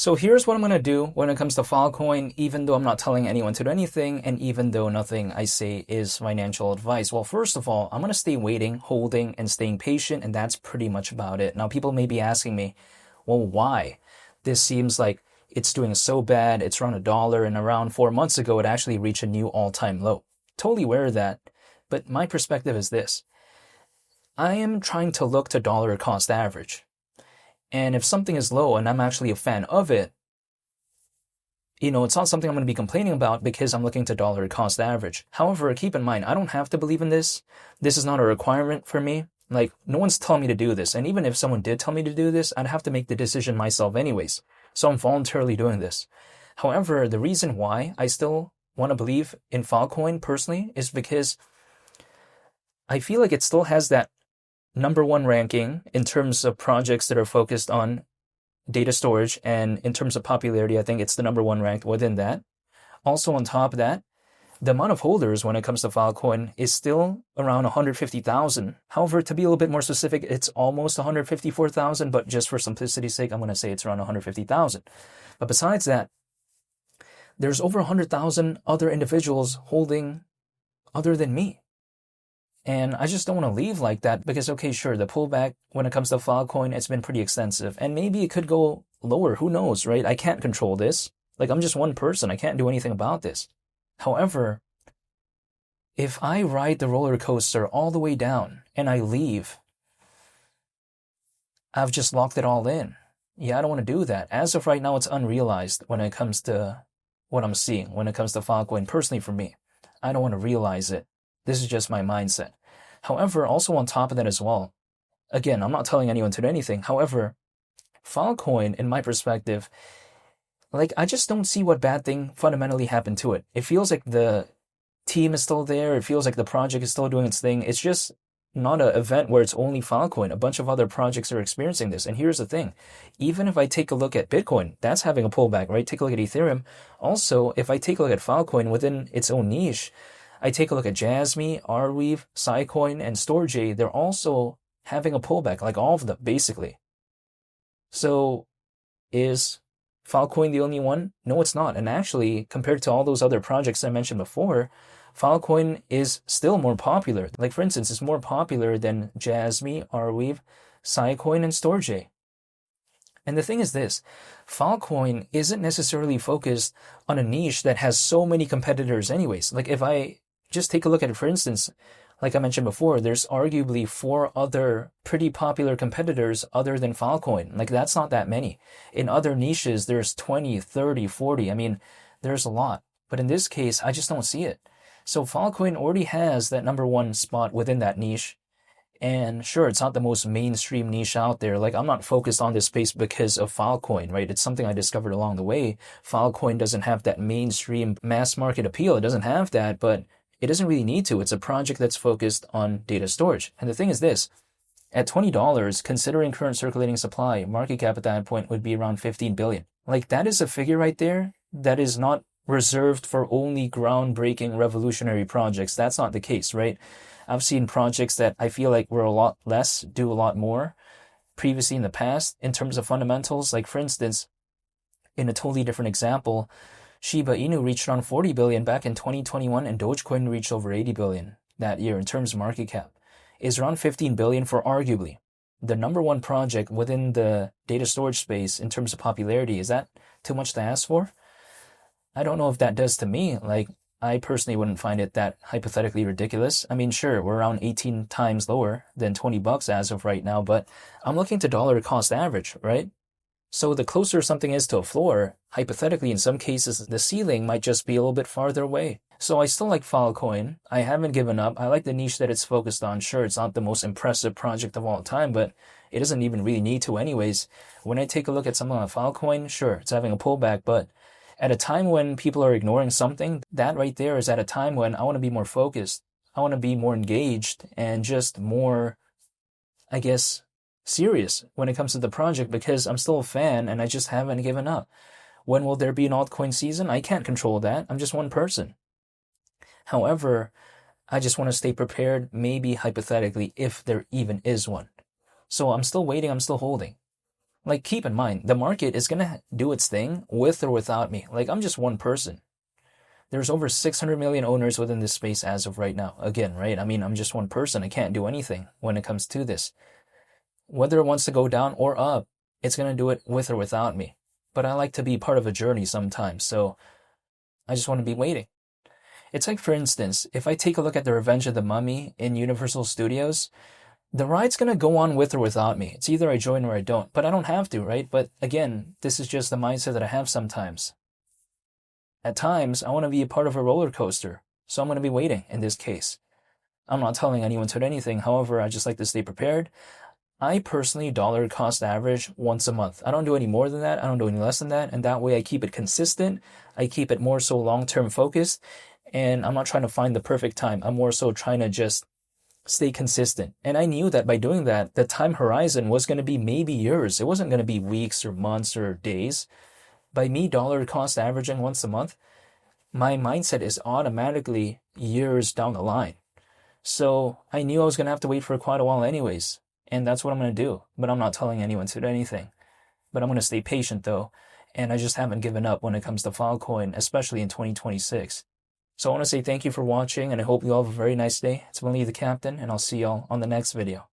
So here's what I'm going to do when it comes to Filecoin, even though I'm not telling anyone to do anything, and even though nothing I say is financial advice. Well, first of all, I'm going to stay waiting, holding, and staying patient, and that's pretty much about it. Now, people may be asking me, well, why? This seems like it's doing so bad. It's around $1, and around 4 months ago, it actually reached a new all-time low. Totally aware of that, but my perspective is this. I am trying to look to dollar cost average. And if something is low and I'm actually a fan of it, it's not something I'm going to be complaining about because I'm looking to dollar cost average. However, keep in mind, I don't have to believe in this. This is not a requirement for me. Like, no one's telling me to do this. And even if someone did tell me to do this, I'd have to make the decision myself anyways. So I'm voluntarily doing this. However, the reason why I still want to believe in Filecoin personally is because I feel like it still has that #1 ranking in terms of projects that are focused on data storage, and in terms of popularity, I think it's the #1 ranked within that. Also on top of that, the amount of holders when it comes to Filecoin is still around 150,000. However, to be a little bit more specific, it's almost 154,000, but just for simplicity's sake, I'm going to say it's around 150,000. But besides that, there's over 100,000 other individuals holding other than me. And I just don't want to leave like that because, okay, sure, the pullback when it comes to Filecoin, it's been pretty extensive. And maybe it could go lower. Who knows, right? I can't control this. Like, I'm just one person. I can't do anything about this. However, if I ride the roller coaster all the way down and I leave, I've just locked it all in. Yeah, I don't want to do that. As of right now, it's unrealized when it comes to what I'm seeing, when it comes to Filecoin. Personally, for me, I don't want to realize it. This is just my mindset. However, also on top of that as well, again, I'm not telling anyone to do anything. However, Filecoin, in my perspective, like, I just don't see what bad thing fundamentally happened to it. It feels like the team is still there. It feels like the project is still doing its thing. It's just not an event where it's only Filecoin. A bunch of other projects are experiencing this. And here's the thing. Even if I take a look at Bitcoin, that's having a pullback, right? Take a look at Ethereum. Also, if I take a look at Filecoin within its own niche, I take a look at Jasmy, Arweave, Filecoin, and Storj. They're also having a pullback, like all of them, basically. So is Filecoin the only one? No, it's not. And actually, compared to all those other projects I mentioned before, Filecoin is still more popular. Like, for instance, it's more popular than Jasmy, Arweave, Filecoin, and Storj. And the thing is this, Filecoin isn't necessarily focused on a niche that has so many competitors anyways. Like, if I just take a look at it, for instance, like I mentioned before, there's arguably 4 other pretty popular competitors other than Filecoin. Like, that's not that many. In other niches, there's 20, 30, 40. I mean, there's a lot. But in this case, I just don't see it. So Filecoin already has that #1 spot within that niche. And sure, it's not the most mainstream niche out there. Like, I'm not focused on this space because of Filecoin, right? It's something I discovered along the way. Filecoin doesn't have that mainstream mass market appeal. It doesn't have that, but it doesn't really need to. It's a project that's focused on data storage. And the thing is this, at $20, considering current circulating supply, market cap at that point would be around 15 billion. Like, that is a figure right there that is not reserved for only groundbreaking revolutionary projects. That's not the case, right? I've seen projects that I feel like were a lot less, do a lot more previously in the past in terms of fundamentals. Like, for instance, in a totally different example, Shiba Inu reached around 40 billion back in 2021, and Dogecoin reached over 80 billion that year in terms of market cap. Is around 15 billion for arguably the #1 project within the data storage space in terms of popularity. Is that too much to ask for? I don't know if that does to me. Like, I personally wouldn't find it that hypothetically ridiculous. I mean, sure, we're around 18 times lower than $20 as of right now, but I'm looking to dollar cost average, right? So the closer something is to a floor, hypothetically, in some cases, the ceiling might just be a little bit farther away. So I still like Filecoin. I haven't given up. I like the niche that it's focused on. Sure, it's not the most impressive project of all time, but it doesn't even really need to anyways. When I take a look at something like Filecoin, sure, it's having a pullback, but at a time when people are ignoring something, that right there is at a time when I want to be more focused. I want to be more engaged and just more, I guess, serious when it comes to the project because I'm still a fan and I just haven't given up. When will there be an altcoin season? I can't control that. I'm just one person. However, I just want to stay prepared, maybe hypothetically, if there even is one. So I'm still waiting. I'm still holding. Like, keep in mind, the market is going to do its thing with or without me. Like, I'm just one person. There's over 600 million owners within this space as of right now. Again, right? I mean, I'm just one person. I can't do anything when it comes to this. Whether it wants to go down or up, it's going to do it with or without me. But I like to be part of a journey sometimes, so I just want to be waiting. It's like, for instance, if I take a look at The Revenge of the Mummy in Universal Studios, the ride's going to go on with or without me. It's either I join or I don't, but I don't have to, right? But again, this is just the mindset that I have sometimes. At times, I want to be a part of a roller coaster, so I'm going to be waiting in this case. I'm not telling anyone to do anything. However, I just like to stay prepared. I personally dollar cost average once a month. I don't do any more than that. I don't do any less than that. And that way I keep it consistent. I keep it more so long-term focused. And I'm not trying to find the perfect time. I'm more so trying to just stay consistent. And I knew that by doing that, the time horizon was going to be maybe years. It wasn't going to be weeks or months or days. By me dollar cost averaging once a month, my mindset is automatically years down the line. So I knew I was going to have to wait for quite a while anyways. And that's what I'm going to do. But I'm not telling anyone to do anything. But I'm going to stay patient though. And I just haven't given up when it comes to Filecoin, especially in 2026. So I want to say thank you for watching, and I hope you all have a very nice day. It's Willie the Captain, and I'll see y'all on the next video.